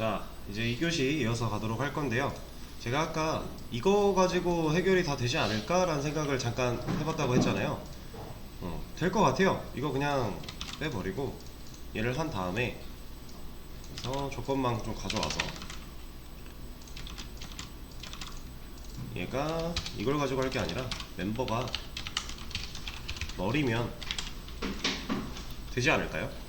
자, 이제 2교시 이어서 가도록 할 건데요. 제가 아까 이거 가지고 해결이 다 되지 않을까라는 생각을 잠깐 해봤다고 했잖아요. 될 것 같아요. 이거 그냥 빼버리고 얘를 한 다음에 그래서 조건만 좀 가져와서 얘가 이걸 가지고 할 게 아니라 멤버가 널이면 되지 않을까요?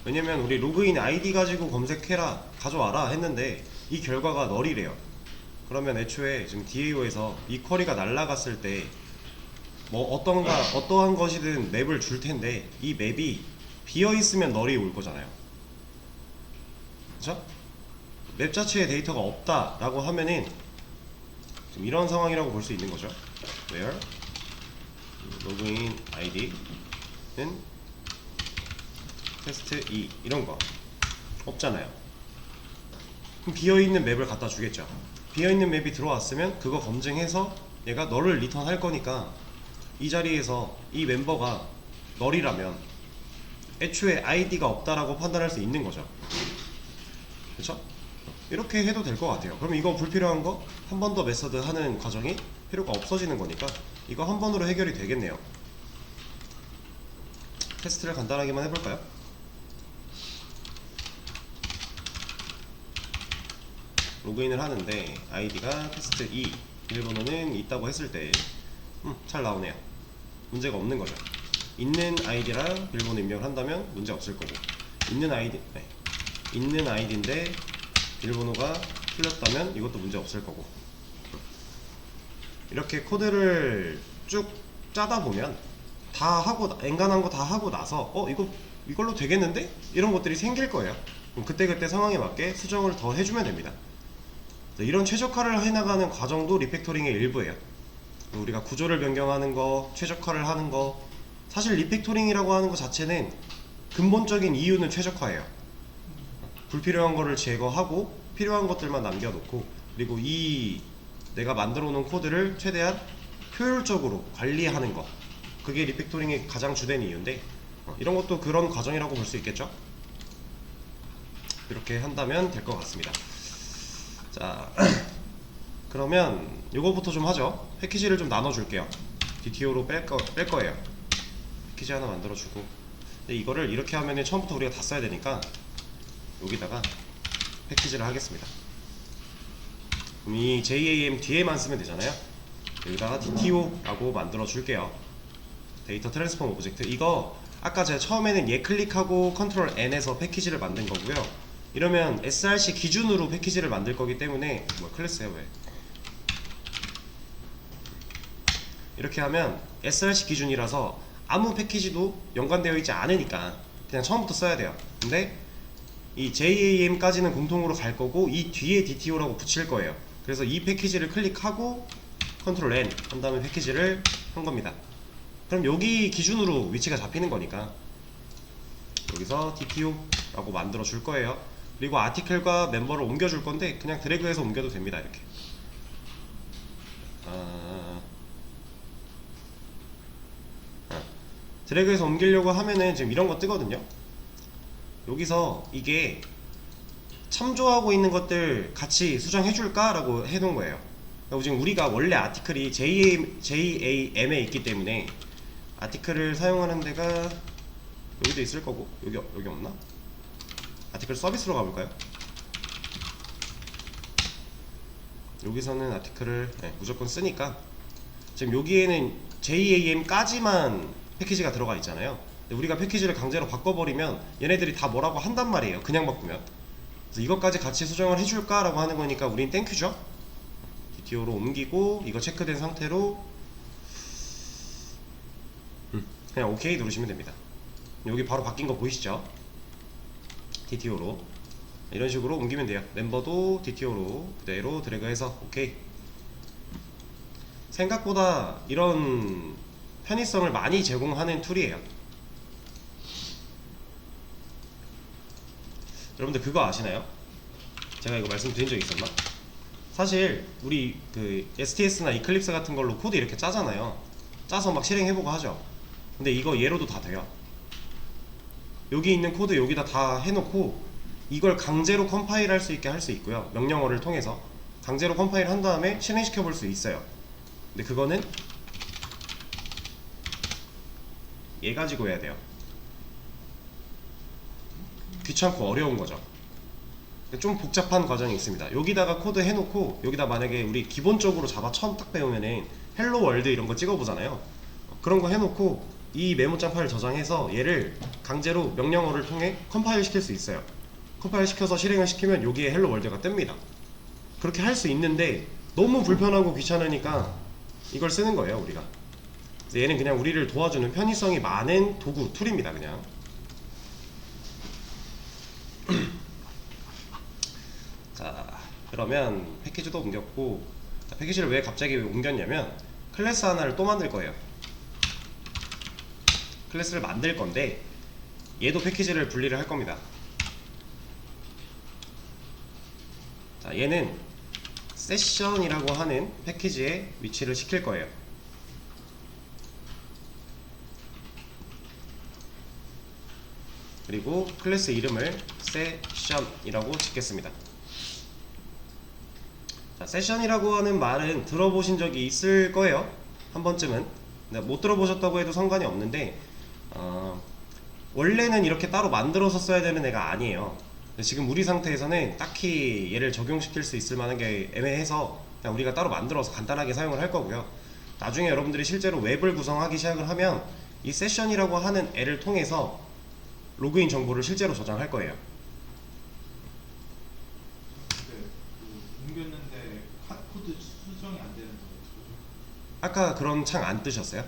왜냐면 우리 로그인 아이디 가지고 검색해라 가져와라 했는데 이 결과가 널이래요. 그러면 애초에 지금 DAO에서 이 쿼리가 날라갔을 때 뭐 어떠한 것이든 맵을 줄 텐데 이 맵이 비어 있으면 널이 올 거잖아요. 그쵸? 맵 자체에 데이터가 없다라고 하면은 지금 이런 상황이라고 볼 수 있는 거죠. where 로그인 아이디는 테스트 2 이런 거 없잖아요. 그럼 비어있는 맵을 갖다 주겠죠. 비어있는 맵이 들어왔으면 그거 검증해서 얘가 너를 리턴할 거니까 이 자리에서 이 멤버가 널이라면 애초에 아이디가 없다라고 판단할 수 있는 거죠. 그쵸? 이렇게 해도 될 것 같아요. 그럼 이거 불필요한 거 한 번 더 메서드 하는 과정이 필요가 없어지는 거니까 이거 한 번으로 해결이 되겠네요. 테스트를 간단하게만 해볼까요? 로그인을 하는데 아이디가 테스트 2 비밀번호는 있다고 했을 때 잘 나오네요. 문제가 없는 거죠. 있는 아이디랑 비밀번호 입력을 한다면 문제 없을 거고 있는 아이디인데 비밀번호가 틀렸다면 이것도 문제 없을 거고 이렇게 코드를 쭉 짜다 보면 다 하고 엔간한 거 다 하고 나서 이걸로 되겠는데? 이런 것들이 생길 거예요. 그럼 그때그때 상황에 맞게 수정을 더 해주면 됩니다. 이런 최적화를 해나가는 과정도 리팩토링의 일부예요. 우리가 구조를 변경하는 거, 최적화를 하는 거, 사실 리팩토링이라고 하는 것 자체는 근본적인 이유는 최적화예요. 불필요한 거를 제거하고 필요한 것들만 남겨놓고 그리고 이 내가 만들어 놓은 코드를 최대한 효율적으로 관리하는 거, 그게 리팩토링의 가장 주된 이유인데 이런 것도 그런 과정이라고 볼 수 있겠죠? 이렇게 한다면 될 것 같습니다. 자, 그러면 이거부터 좀 하죠. 패키지를 좀 나눠줄게요. DTO로 뺄 거예요. 패키지 하나 만들어주고 근데 이거를 이렇게 하면 처음부터 우리가 다 써야 되니까 여기다가 패키지를 하겠습니다. 그럼 이 JAM 뒤에만 쓰면 되잖아요. 여기다가 DTO라고 만들어 줄게요. 데이터 트랜스폼 오브젝트. 이거 아까 제가 처음에는 얘 클릭하고 컨트롤 N에서 패키지를 만든 거고요. 이러면 SRC 기준으로 패키지를 만들 거기 때문에 클래스야 왜 이렇게 하면 SRC 기준이라서 아무 패키지도 연관되어 있지 않으니까 그냥 처음부터 써야 돼요. 근데 이 JAM까지는 공통으로 갈 거고 이 뒤에 DTO라고 붙일 거예요. 그래서 이 패키지를 클릭하고 컨트롤 N 한 다음에 패키지를 한 겁니다. 그럼 여기 기준으로 위치가 잡히는 거니까 여기서 DTO라고 만들어 줄 거예요. 그리고 아티클과 멤버를 옮겨 줄 건데 그냥 드래그해서 옮겨도 됩니다. 이렇게 드래그해서 옮기려고 하면은 지금 이런 거 뜨거든요. 여기서 이게 참조하고 있는 것들 같이 수정해줄까? 라고 해놓은 거예요. 그리고 지금 우리가 원래 아티클이 JAM에 있기 때문에 아티클을 사용하는 데가 여기도 있을 거고 여기 없나? 아티클 서비스로 가볼까요? 여기서는 아티클을 무조건 쓰니까 지금 여기에는 JAM까지만 패키지가 들어가 있잖아요. 근데 우리가 패키지를 강제로 바꿔버리면 얘네들이 다 뭐라고 한단 말이에요. 그냥 바꾸면. 그래서 이것까지 같이 수정을 해줄까? 라고 하는 거니까 우린 땡큐죠. DTO로 옮기고 이거 체크된 상태로 그냥 OK 누르시면 됩니다. 여기 바로 바뀐 거 보이시죠? DTO로 이런 식으로 옮기면 돼요. 멤버도 DTO로 그대로 드래그해서 OK. 생각보다 이런 편의성을 많이 제공하는 툴이에요. 여러분들 그거 아시나요? 제가 이거 말씀드린 적 있었나? 사실 우리 그 STS나 이클립스 같은 걸로 코드 이렇게 짜잖아요. 짜서 막 실행해보고 하죠. 근데 이거 얘로도 다 돼요. 여기 있는 코드 여기다 다 해놓고 이걸 강제로 컴파일 할 수 있게 할 수 있고요. 명령어를 통해서 강제로 컴파일 한 다음에 실행시켜 볼 수 있어요. 근데 그거는 얘 가지고 해야 돼요. 귀찮고 어려운 거죠. 좀 복잡한 과정이 있습니다. 여기다가 코드 해놓고 여기다 만약에 우리 기본적으로 자바 처음 딱 배우면은 헬로 월드 이런 거 찍어보잖아요. 그런 거 해놓고 이 메모장 파일 저장해서 얘를 강제로 명령어를 통해 컴파일 시킬 수 있어요. 컴파일 시켜서 실행을 시키면 여기에 헬로 월드가 뜹니다. 그렇게 할 수 있는데 너무 불편하고 귀찮으니까 이걸 쓰는 거예요, 우리가. 그래서 얘는 그냥 우리를 도와주는 편의성이 많은 도구, 툴입니다, 그냥. 자, 그러면 패키지도 옮겼고, 자, 패키지를 왜 갑자기 옮겼냐면 클래스 하나를 또 만들 거예요. 클래스를 만들 건데 얘도 패키지를 분리를 할 겁니다. 자, 얘는 세션이라고 하는 패키지에 위치를 시킬 거예요. 그리고 클래스 이름을 세션이라고 짓겠습니다. 자, 세션이라고 하는 말은 들어보신 적이 있을 거예요. 한 번쯤은. 못 들어보셨다고 해도 상관이 없는데 원래는 이렇게 따로 만들어서 써야 되는 애가 아니에요. 지금 우리 상태에서는 딱히 얘를 적용시킬 수 있을 만한 게 애매해서 그냥 우리가 따로 만들어서 간단하게 사용을 할 거고요. 나중에 여러분들이 실제로 웹을 구성하기 시작을 하면 이 세션이라고 하는 애를 통해서 로그인 정보를 실제로 저장할 거예요. 옮겼는데 핫코드 수정이 안 되는 거예요. 아까 그런 창 안 뜨셨어요?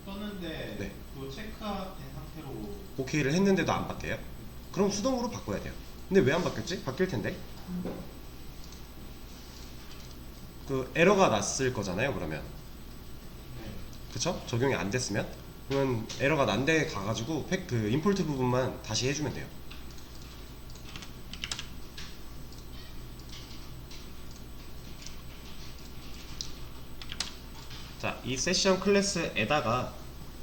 떴는데 네. 그거 체크된 상태로 오케이를 했는데도 안 바뀌어요? 그럼 수동으로 바꿔야 돼요. 근데 왜 안 바뀌었지? 바뀔 텐데. 그 에러가 났을 거잖아요, 그러면. 네. 그쵸? 적용이 안 됐으면? 그러면 에러가 난 데 가가지고 그 임포트 부분만 다시 해주면 돼요. 자, 이 세션 클래스에다가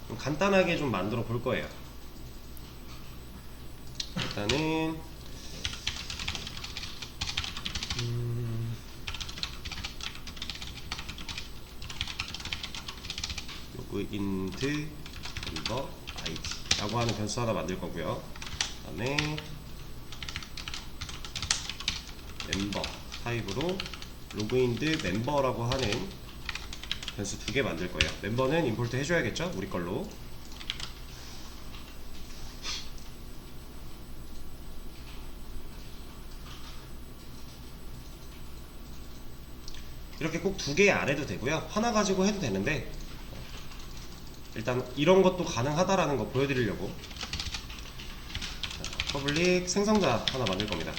좀 간단하게 좀 만들어 볼 거예요. 일단은 로그인드 멤버 아이디 라고 하는 변수 하나 만들 거고요. 그 다음에 멤버 타입으로 로그인드 멤버라고 하는 변수 2개 만들 거예요. 멤버는 임포트 해줘야겠죠? 우리 걸로. 이렇게 꼭 2개 안 해도 되고요. 하나 가지고 해도 되는데 일단 이런 것도 가능하다라는 거 보여드리려고 퍼블릭 생성자 하나 만들 겁니다.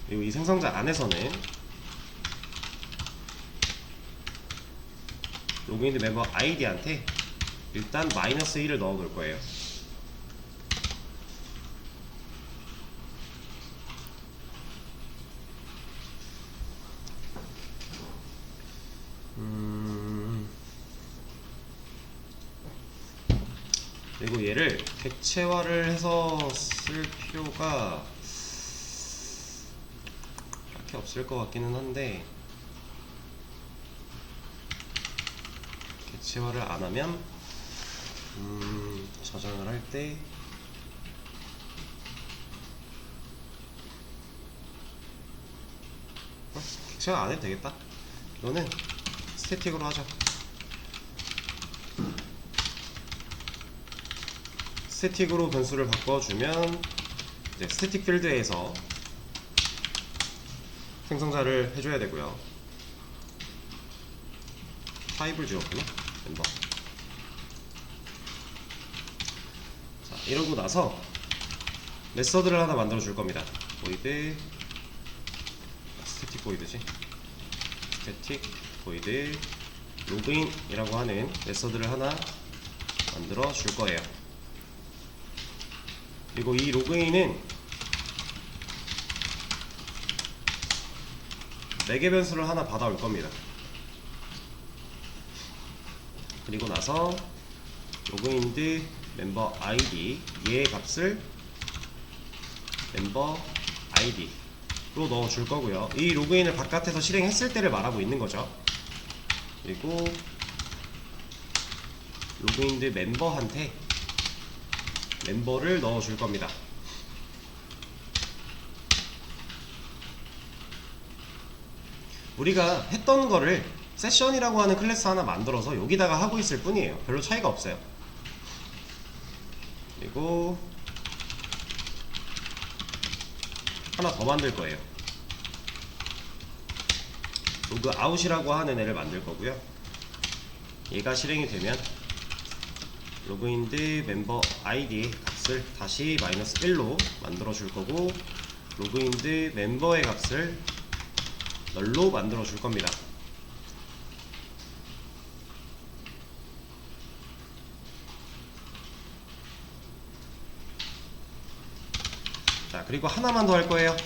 그리고 이 생성자 안에서는 로그인드 멤버 아이디한테 일단 -1을 넣어 놓을 거예요. 그리고 얘를 객체화를 해서 쓸 필요가 딱히 없을 것 같기는 한데 객체화를 안 하면 저장을 할 때 객체화 안 해도 되겠다. 이거는 스태틱으로 하자. 스태틱으로 변수를 바꿔주면 이제 스태틱 필드에서 생성자를 해줘야 되고요. 타입을 지웠구나. 멤버. 자, 이러고 나서 메서드를 하나 만들어 줄 겁니다. 보이드 스태틱 보이드지. 스태틱 보이드 로그인이라고 하는 메서드를 하나 만들어 줄 거예요. 그리고 이 로그인은 4개 변수를 하나 받아올 겁니다. 그리고 나서 로그인드 멤버 ID 얘의 값을 멤버 ID로 넣어줄 거고요. 이 로그인을 바깥에서 실행했을 때를 말하고 있는 거죠. 그리고 로그인드 멤버한테 멤버를 넣어줄 겁니다. 우리가 했던 거를 세션이라고 하는 클래스 하나 만들어서 여기다가 하고 있을 뿐이에요. 별로 차이가 없어요. 그리고 하나 더 만들 거예요. 로그 아웃이라고 하는 애를 만들 거고요. 얘가 실행이 되면 로그인드 멤버 아이디의 값을 다시 -1로 만들어 줄 거고, 로그인드 멤버의 값을 널로 만들어 줄 겁니다. 자, 그리고 하나만 더 할 거예요.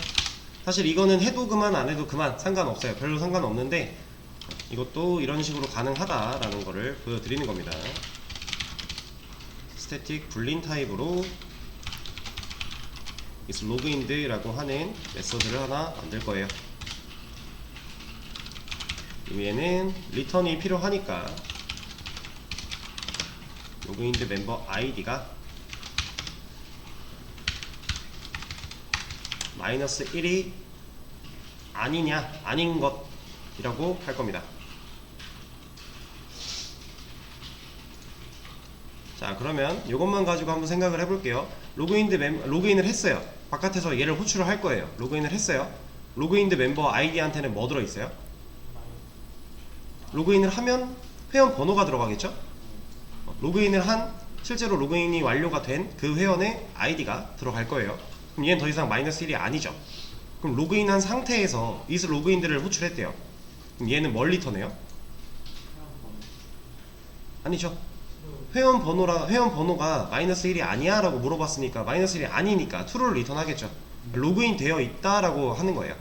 사실 이거는 해도 그만 안 해도 그만 상관없어요. 별로 상관없는데 이것도 이런 식으로 가능하다라는 거를 보여드리는 겁니다. 스태틱 불린 타입으로 isLogined라고 하는 메서드를 하나 만들 거예요. 위에는 리턴이 필요하니까 로그인드 멤버 아이디가 -1이 아니냐 아닌 것이라고 할 겁니다. 자, 그러면 이것만 가지고 한번 생각을 해볼게요. 로그인을 했어요. 바깥에서 얘를 호출을 할 거예요. 로그인을 했어요. 로그인드 멤버 아이디한테는 뭐 들어있어요? 로그인을 하면 회원 번호가 들어가겠죠? 로그인을 한 실제로 로그인이 완료가 된 그 회원의 아이디가 들어갈 거예요. 그럼 얘는 더 이상 -1이 아니죠. 그럼 로그인한 상태에서 isLogined를 호출했대요. 그럼 얘는 뭘 리턴해요? 아니죠. 회원 번호가 -1이 아니야 라고 물어봤으니까 -1이 아니니까 true를 리턴하겠죠. 로그인 되어 있다 라고 하는 거예요.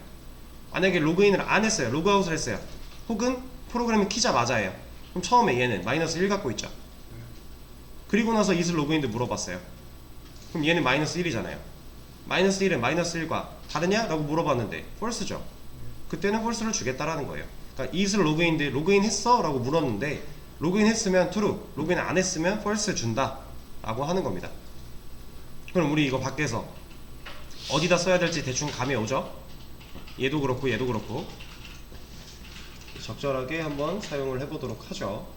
만약에 로그인을 안 했어요. 로그아웃을 했어요. 혹은 프로그램이 키자마자예요. 그럼 처음에 얘는 -1 갖고 있죠. 그리고 나서 isLogined 물어봤어요. 그럼 얘는 -1이잖아요. -1은 -1과 다르냐? 라고 물어봤는데 false죠. 그때는 false를 주겠다라는 거예요. 그러니까 isLogined 로그인 했어? 라고 물었는데 로그인 했으면 true, 로그인 안 했으면 false 준다 라고 하는 겁니다. 그럼 우리 이거 밖에서 어디다 써야 될지 대충 감이 오죠? 얘도 그렇고 얘도 그렇고 적절하게 한번 사용을 해보도록 하죠.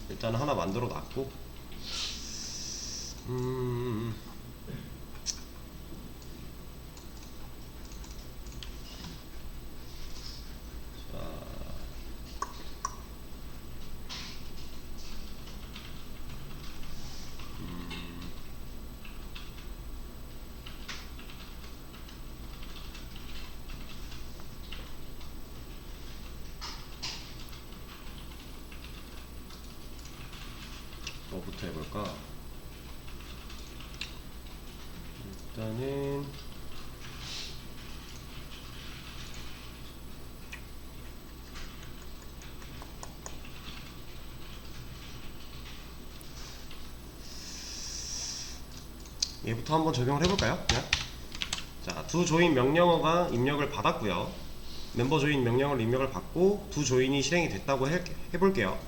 일단 하나 만들어 놨고 뭐부터 해볼까? 일단은 얘부터 한번 적용을 해볼까요? 그냥? 자, 두 조인 명령어가 입력을 받았고요. 멤버 조인 명령을 입력을 받고 두 조인이 실행이 됐다고 해볼게요.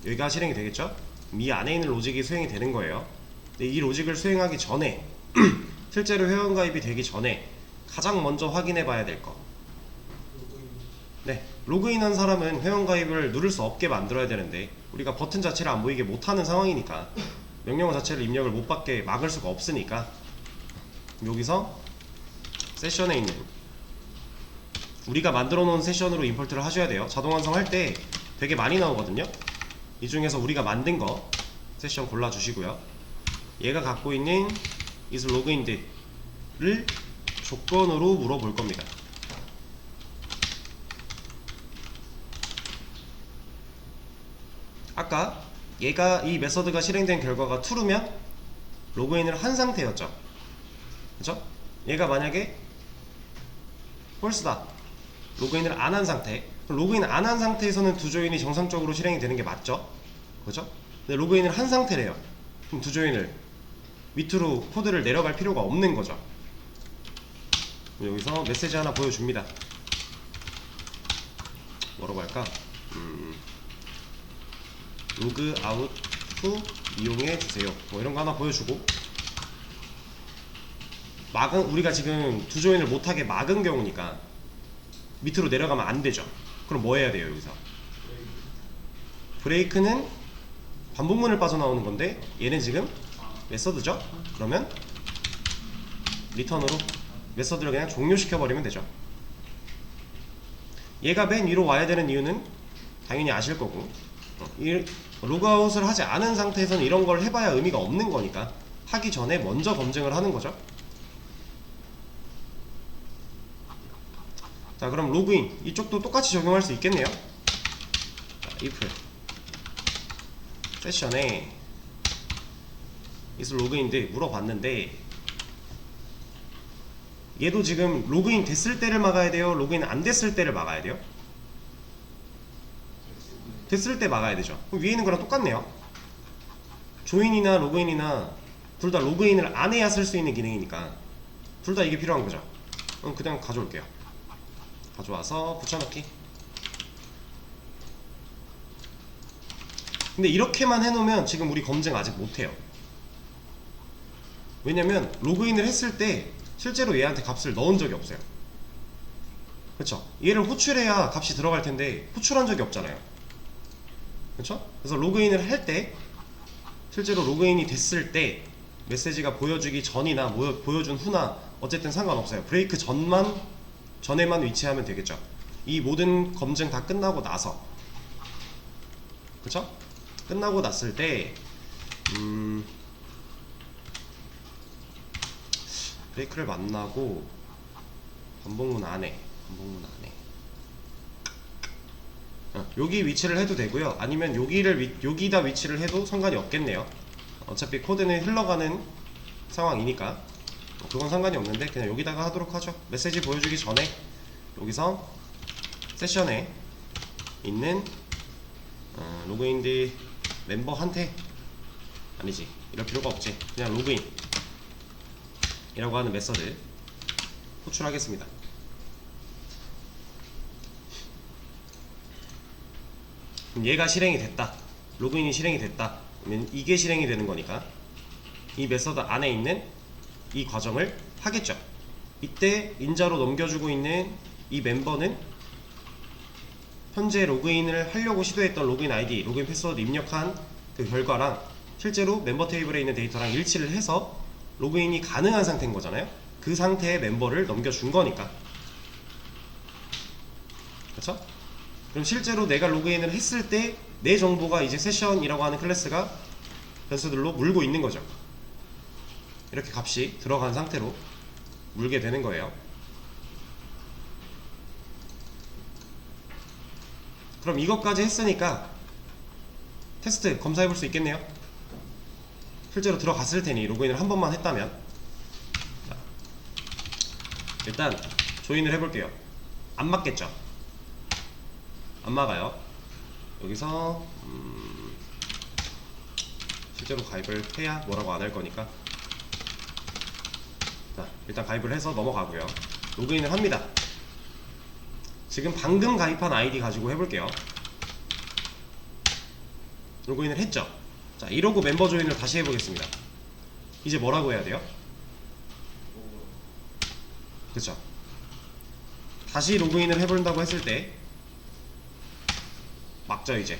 여기가 실행이 되겠죠? 이 안에 있는 로직이 수행이 되는 거예요. 근데 이 로직을 수행하기 전에 실제로 회원가입이 되기 전에 가장 먼저 확인해 봐야 될 거. 네, 로그인한 사람은 회원가입을 누를 수 없게 만들어야 되는데 우리가 버튼 자체를 안 보이게 못하는 상황이니까 명령어 자체를 입력을 못 받게 막을 수가 없으니까 여기서 세션에 있는 우리가 만들어 놓은 세션으로 임포트를 하셔야 돼요. 자동 완성할 때 되게 많이 나오거든요. 이 중에서 우리가 만든 거 세션 골라 주시고요. 얘가 갖고 있는 isLogined를 조건으로 물어볼 겁니다. 아까 얘가 이 메서드가 실행된 결과가 true면 로그인을 한 상태였죠. 그쵸? 얘가 만약에 false다, 로그인을 안 한 상태, 로그인 안 한 상태에서는 두 조인이 정상적으로 실행이 되는 게 맞죠? 그죠? 근데 로그인을 한 상태래요. 그럼 두 조인을 밑으로 코드를 내려갈 필요가 없는 거죠. 여기서 메시지 하나 보여줍니다. 뭐라고 할까? 로그 아웃 후 이용해 주세요. 뭐 이런 거 하나 보여주고, 우리가 지금 두 조인을 못하게 막은 경우니까 밑으로 내려가면 안 되죠. 그럼 뭐 해야 돼요? 여기서 브레이크는 반복문을 빠져나오는 건데 얘는 지금 메서드죠? 그러면 리턴으로 메서드를 그냥 종료시켜 버리면 되죠. 얘가 맨 위로 와야 되는 이유는 당연히 아실 거고, 이 로그아웃을 하지 않은 상태에서는 이런 걸 해봐야 의미가 없는 거니까 하기 전에 먼저 검증을 하는 거죠. 자, 그럼 로그인 이쪽도 똑같이 적용할 수 있겠네요. 자, if 세션에 is 로그인드 물어봤는데, 얘도 지금 로그인 됐을 때를 막아야 돼요? 로그인 안 됐을 때를 막아야 돼요? 됐을 때 막아야 되죠. 그럼 위에 있는 거랑 똑같네요. 조인이나 로그인이나 둘 다 로그인을 안 해야 쓸 수 있는 기능이니까 둘 다 이게 필요한 거죠. 그럼 그냥 가져올게요. 가져와서 붙여넣기. 근데 이렇게만 해놓으면 지금 우리 검증 아직 못해요. 왜냐면 로그인을 했을 때 실제로 얘한테 값을 넣은 적이 없어요. 그쵸? 얘를 호출해야 값이 들어갈 텐데 호출한 적이 없잖아요. 그쵸? 그래서 로그인을 할 때, 실제로 로그인이 됐을 때 메시지가 보여주기 전이나 보여준 후나 어쨌든 상관없어요. 브레이크 전에만 위치하면 되겠죠. 이 모든 검증 다 끝나고 나서, 그쵸? 끝나고 났을 때 브레이크를 만나고 반복문 안에 여기 위치를 해도 되고요. 아니면 여기다 위치를 해도 상관이 없겠네요. 어차피 코드는 흘러가는 상황이니까 그건 상관이 없는데 그냥 여기다가 하도록 하죠. 메시지 보여주기 전에 여기서 세션에 있는 로그인드 멤버한테, 아니지, 이럴 필요가 없지, 그냥 로그인 이라고 하는 메서드 호출하겠습니다. 그럼 얘가 실행이 됐다, 로그인이 실행이 됐다, 그러면 이게 실행이 되는 거니까 이 메서드 안에 있는 이 과정을 하겠죠. 이때 인자로 넘겨주고 있는 이 멤버는 현재 로그인을 하려고 시도했던 로그인 아이디, 로그인 패스워드 입력한 그 결과랑 실제로 멤버 테이블에 있는 데이터랑 일치를 해서 로그인이 가능한 상태인 거잖아요. 그 상태의 멤버를 넘겨준 거니까. 그쵸? 그럼 실제로 내가 로그인을 했을 때 내 정보가 이제 세션이라고 하는 클래스가 변수들로 물고 있는 거죠. 이렇게 값이 들어간 상태로 물게 되는 거예요. 그럼 이것까지 했으니까 테스트 검사해 볼 수 있겠네요. 실제로 들어갔을 테니, 로그인을 한 번만 했다면. 자, 일단 조인을 해볼게요. 안 맞겠죠? 안 막아요. 여기서 실제로 가입을 해야 뭐라고 안 할 거니까. 자, 일단 가입을 해서 넘어가고요. 로그인을 합니다. 지금 방금 가입한 아이디 가지고 해볼게요. 로그인을 했죠? 자, 이러고 멤버 조인을 다시 해보겠습니다. 이제 뭐라고 해야 돼요? 그쵸? 다시 로그인을 해본다고 했을 때 막죠 이제.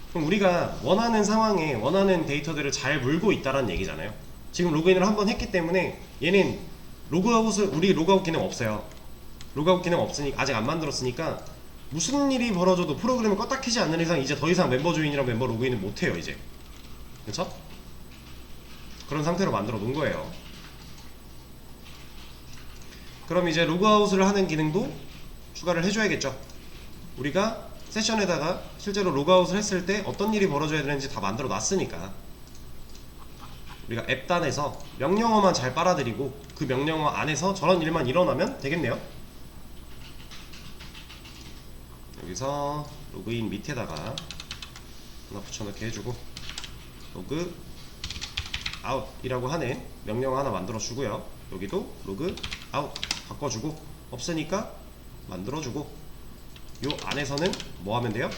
그럼 우리가 원하는 상황에 원하는 데이터들을 잘 물고 있다는 얘기잖아요. 지금 로그인을 한번 했기 때문에 얘는 우리 로그아웃 기능 없어요. 로그아웃 기능 없으니까, 아직 안 만들었으니까 무슨 일이 벌어져도 프로그램을 껐다 켜지 않는 이상 이제 더 이상 멤버 조인이랑 멤버 로그인을 못해요 이제. 그쵸? 그런 상태로 만들어 놓은 거예요. 그럼 이제 로그아웃을 하는 기능도 추가를 해줘야겠죠. 우리가 세션에다가 실제로 로그아웃을 했을 때 어떤 일이 벌어져야 되는지 다 만들어 놨으니까 우리가 앱단에서 명령어만 잘 빨아들이고 그 명령어 안에서 저런 일만 일어나면 되겠네요. 여기서 로그인 밑에다가 하나 붙여넣기 해주고, 로그 아웃이라고 하는 명령 하나 만들어 주고요. 여기도 로그 아웃 바꿔주고, 없으니까 만들어주고, 요 안에서는 뭐 하면 돼요?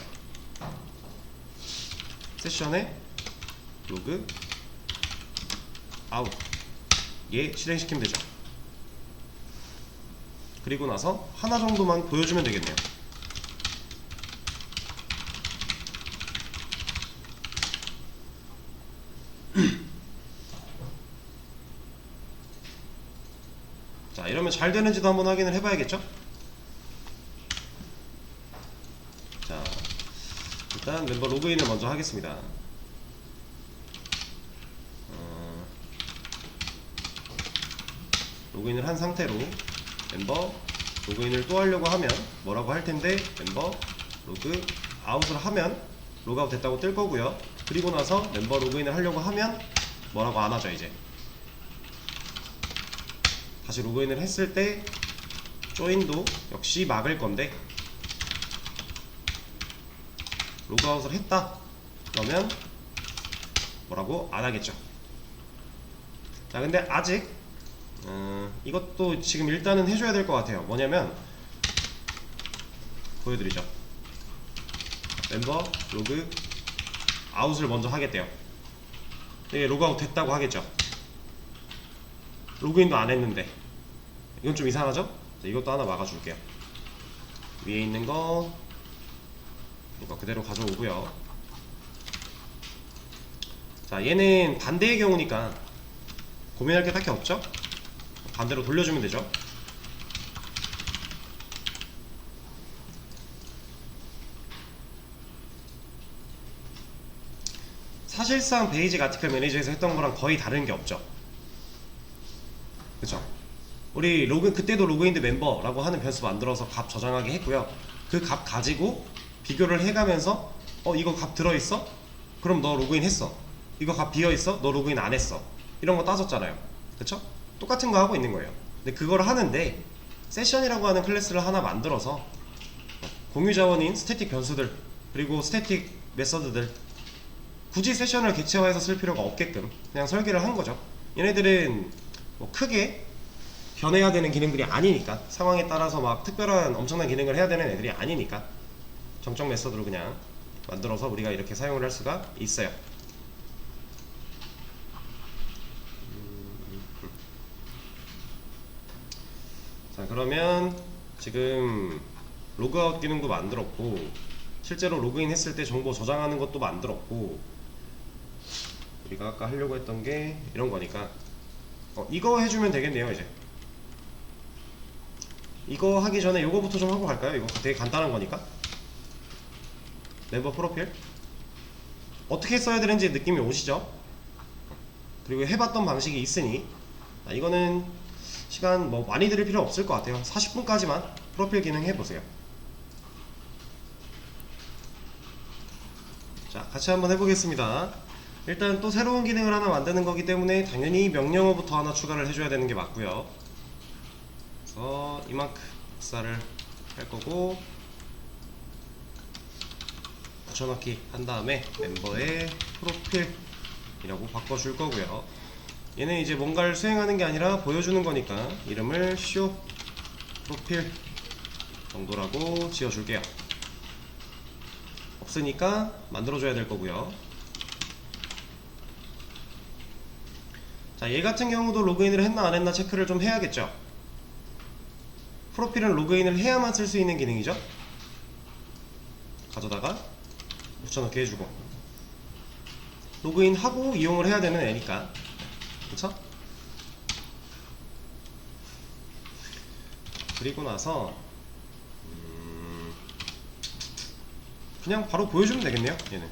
세션에 로그 아웃 얘 실행시키면 되죠. 그리고 나서 하나 정도만 보여주면 되겠네요. 자, 이러면 잘 되는지도 한번 확인을 해봐야겠죠? 자, 일단 멤버 로그인을 먼저 하겠습니다. 로그인을 한 상태로 멤버 로그인을 또 하려고 하면 뭐라고 할 텐데, 멤버 로그 아웃을 하면 로그아웃 됐다고 뜰 거고요. 그리고 나서 멤버 로그인을 하려고 하면 뭐라고 안 하죠. 이제 다시 로그인을 했을 때 조인도 역시 막을 건데, 로그아웃을 했다 그러면 뭐라고 안 하겠죠. 자, 근데 아직 이것도 지금 일단은 해줘야 될 것 같아요. 뭐냐면 보여드리죠. 멤버 로그 아웃을 먼저 하겠대요. 이게 로그아웃 됐다고 하겠죠. 로그인도 안 했는데 이건 좀 이상하죠? 자, 이것도 하나 막아줄게요. 위에 있는 거 이거 그대로 가져오고요. 자, 얘는 반대의 경우니까 고민할 게 딱히 없죠? 반대로 돌려주면 되죠. 사실상 베이직 아티클 매니저에서 했던 거랑 거의 다른 게 없죠. 그쵸? 우리 그때도 로그인드 멤버라고 하는 변수 만들어서 값 저장하게 했고요. 그 값 가지고 비교를 해가면서 이거 값 들어있어? 그럼 너 로그인 했어. 이거 값 비어있어? 너 로그인 안 했어. 이런 거 따졌잖아요. 그쵸? 똑같은 거 하고 있는 거예요. 근데 그걸 하는데 세션이라고 하는 클래스를 하나 만들어서 공유 자원인 스태틱 변수들 그리고 스태틱 메서드들 굳이 세션을 객체화해서 쓸 필요가 없게끔 그냥 설계를 한 거죠. 얘네들은 뭐 크게 변해야 되는 기능들이 아니니까, 상황에 따라서 막 특별한 엄청난 기능을 해야 되는 애들이 아니니까 정적 메서드로 그냥 만들어서 우리가 이렇게 사용을 할 수가 있어요. 자, 그러면 지금 로그아웃 기능도 만들었고, 실제로 로그인 했을 때 정보 저장하는 것도 만들었고, 우리가 아까 하려고 했던 게 이런 거니까 이거 해주면 되겠네요. 이제 이거 하기 전에 요거부터 좀 하고 갈까요? 이거 되게 간단한 거니까. 멤버 프로필 어떻게 써야 되는지 느낌이 오시죠? 그리고 해봤던 방식이 있으니 이거는 시간 뭐 많이 들일 필요 없을 것 같아요. 40분까지만 프로필 기능 해보세요. 자, 같이 한번 해보겠습니다. 일단 또 새로운 기능을 하나 만드는 거기 때문에 당연히 명령어부터 하나 추가를 해줘야 되는 게 맞고요. 그래서 이만큼 복사를 할 거고, 붙여넣기 한 다음에 멤버의 프로필이라고 바꿔줄 거고요. 얘는 이제 뭔가를 수행하는 게 아니라 보여주는 거니까 이름을 show 프로필 정도라고 지어줄게요. 없으니까 만들어줘야 될 거고요. 자, 얘 같은 경우도 로그인을 했나 안 했나 체크를 좀 해야겠죠. 프로필은 로그인을 해야만 쓸 수 있는 기능이죠. 가져다가 붙여넣기 해주고, 로그인하고 이용을 해야 되는 애니까, 그쵸? 그리고 나서 그냥 바로 보여주면 되겠네요. 얘는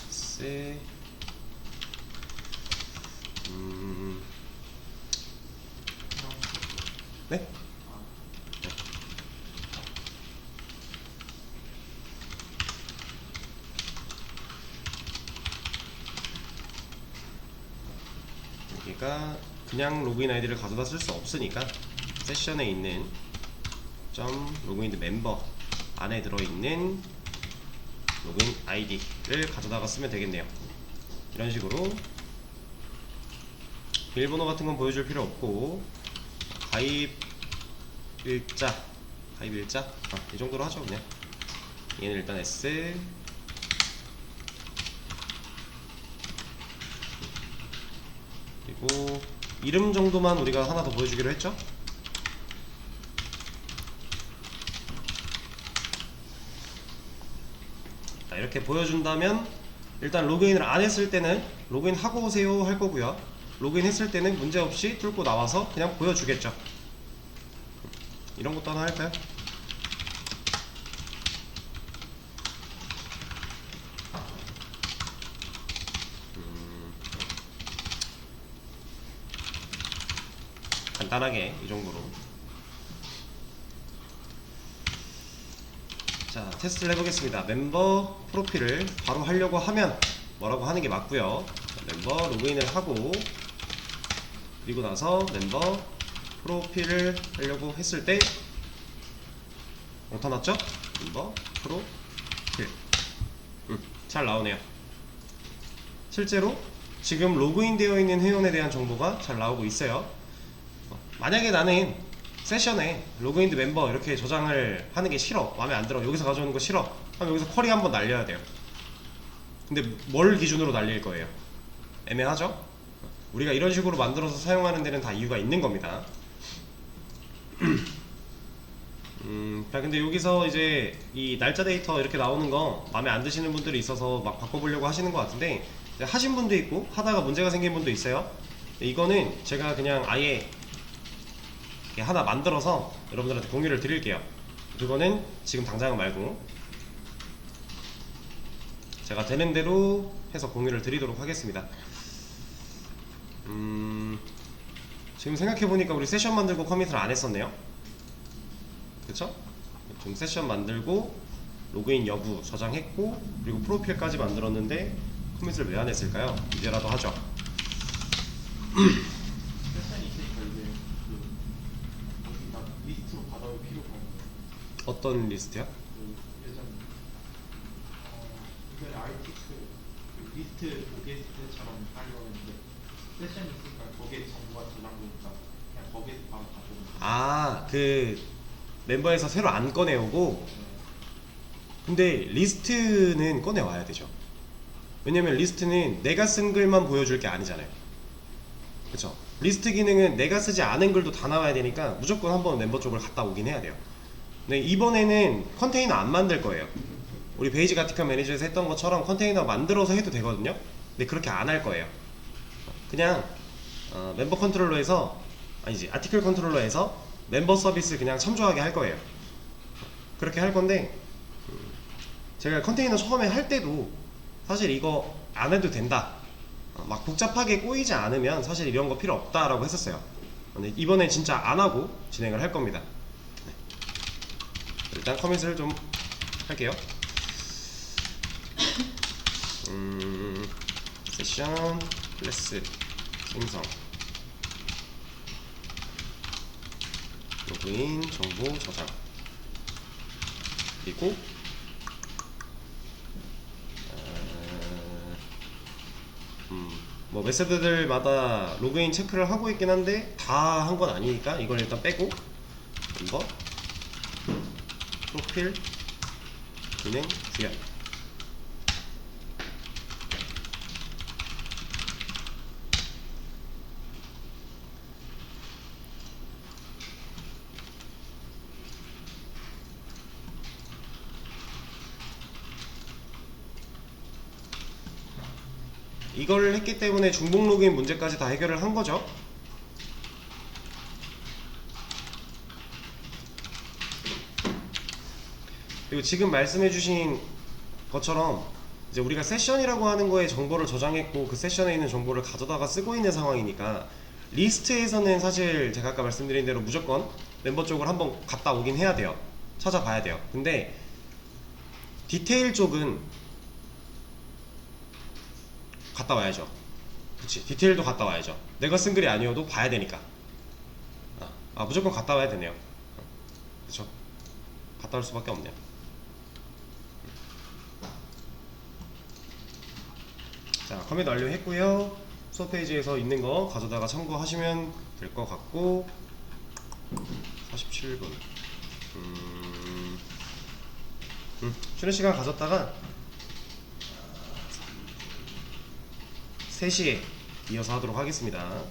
세 네? 네. 여기가 그냥 로그인 아이디를 가져다 쓸 수 없으니까 세션에 있는 점 로그인드 멤버 안에 들어있는 로그인 아이디를 가져다가 쓰면 되겠네요. 이런 식으로 비밀번호 같은 건 보여줄 필요 없고, 가입 일자 이 정도로 하죠. 그냥 얘는 일단 S, 그리고 이름 정도만 우리가 하나 더 보여주기로 했죠. 자, 이렇게 보여준다면 일단 로그인을 안 했을 때는 로그인 하고 오세요 할 거고요. 로그인 했을 때는 문제없이 뚫고 나와서 그냥 보여주겠죠. 이런 것도 하나 할까요? 간단하게 이 정도로. 자, 테스트를 해보겠습니다. 멤버 프로필을 바로 하려고 하면 뭐라고 하는 게 맞고요. 자, 멤버 로그인을 하고, 그리고 나서 멤버 프로필을 하려고 했을 때 나타났죠? 멤버 프로필. 잘 나오네요. 실제로 지금 로그인 되어 있는 회원에 대한 정보가 잘 나오고 있어요. 만약에 나는 세션에 로그인드 멤버 이렇게 저장을 하는 게 싫어, 마음에 안 들어, 여기서 가져오는 거 싫어 하면 여기서 쿼리 한번 날려야 돼요. 근데 뭘 기준으로 날릴 거예요? 애매하죠? 우리가 이런 식으로 만들어서 사용하는 데는 다 이유가 있는 겁니다. 자, 근데 여기서 이제 이 날짜 데이터 이렇게 나오는 거 마음에 안 드시는 분들이 있어서 막 바꿔보려고 하시는 것 같은데, 하신 분도 있고 하다가 문제가 생긴 분도 있어요. 이거는 제가 그냥 아예 하나 만들어서 여러분들한테 공유를 드릴게요. 그거는 지금 당장은 말고 제가 되는 대로 해서 공유를 드리도록 하겠습니다. 지금 생각해보니까 우리 세션 만들고 커밋을 안 했었네요. 그쵸? 지금 세션 만들고 로그인 여부 저장했고, 그리고 프로필까지 만들었는데 커밋을 왜 안 했을까요? 이제라도 하죠. 세션이 있으니까 이제 그 어디다 리스트로 받아올 필요가 없는. 어떤 리스트요? 그 예전 이전에 아이티크 그 리스트 오게스트처럼 하려고 했는데 세션이 있으니까 거기에 정보가 저장되니까 그냥 거기에서 바로 가져오는 거예요. 아, 그 멤버에서 새로 안 꺼내오고. 근데 리스트는 꺼내와야 되죠. 왜냐면 리스트는 내가 쓴 글만 보여줄 게 아니잖아요. 그쵸? 리스트 기능은 내가 쓰지 않은 글도 다 나와야 되니까 무조건 한번 멤버 쪽을 갔다 오긴 해야 돼요. 근데 이번에는 컨테이너 안 만들 거예요. 우리 베이지 가티카 매니저에서 했던 것처럼 컨테이너 만들어서 해도 되거든요. 근데 그렇게 안 할 거예요. 그냥 멤버 컨트롤러에서, 아니지, 아티클 컨트롤러에서 멤버 서비스 그냥 참조하게 할 거예요. 그렇게 할 건데, 제가 컨테이너 처음에 할 때도 사실 이거 안 해도 된다, 막 복잡하게 꼬이지 않으면 사실 이런 거 필요 없다라고 했었어요. 근데 이번에 진짜 안 하고 진행을 할 겁니다. 네. 일단 커밋을 좀 할게요. 세션 클래스 생성, 로그인 정보 저장, 그리고 뭐 메서드들마다 로그인 체크를 하고 있긴 한데 다 한 건 아니니까 이걸 일단 빼고, 멤버 프로필 기능 구현. 이걸 했기 때문에 중복 로그인 문제까지 다 해결을 한 거죠. 그리고 지금 말씀해주신 것처럼 이제 우리가 세션이라고 하는 거에 정보를 저장했고 그 세션에 있는 정보를 가져다가 쓰고 있는 상황이니까, 리스트에서는 사실 제가 아까 말씀드린 대로 무조건 멤버 쪽을 한번 갔다 오긴 해야 돼요. 찾아봐야 돼요. 근데 디테일 쪽은 갔다 와야죠. 그치, 디테일도 갔다 와야죠. 내가 쓴 글이 아니어도 봐야 되니까. 무조건 갔다 와야 되네요. 그쵸? 갔다 올 수밖에 없네요. 자, 커밋 완료했고요. 수업 페이지에서 있는 거 가져다가 참고하시면 될 것 같고 47분 쉬는 시간 가졌다가 3시에 이어서 하도록 하겠습니다.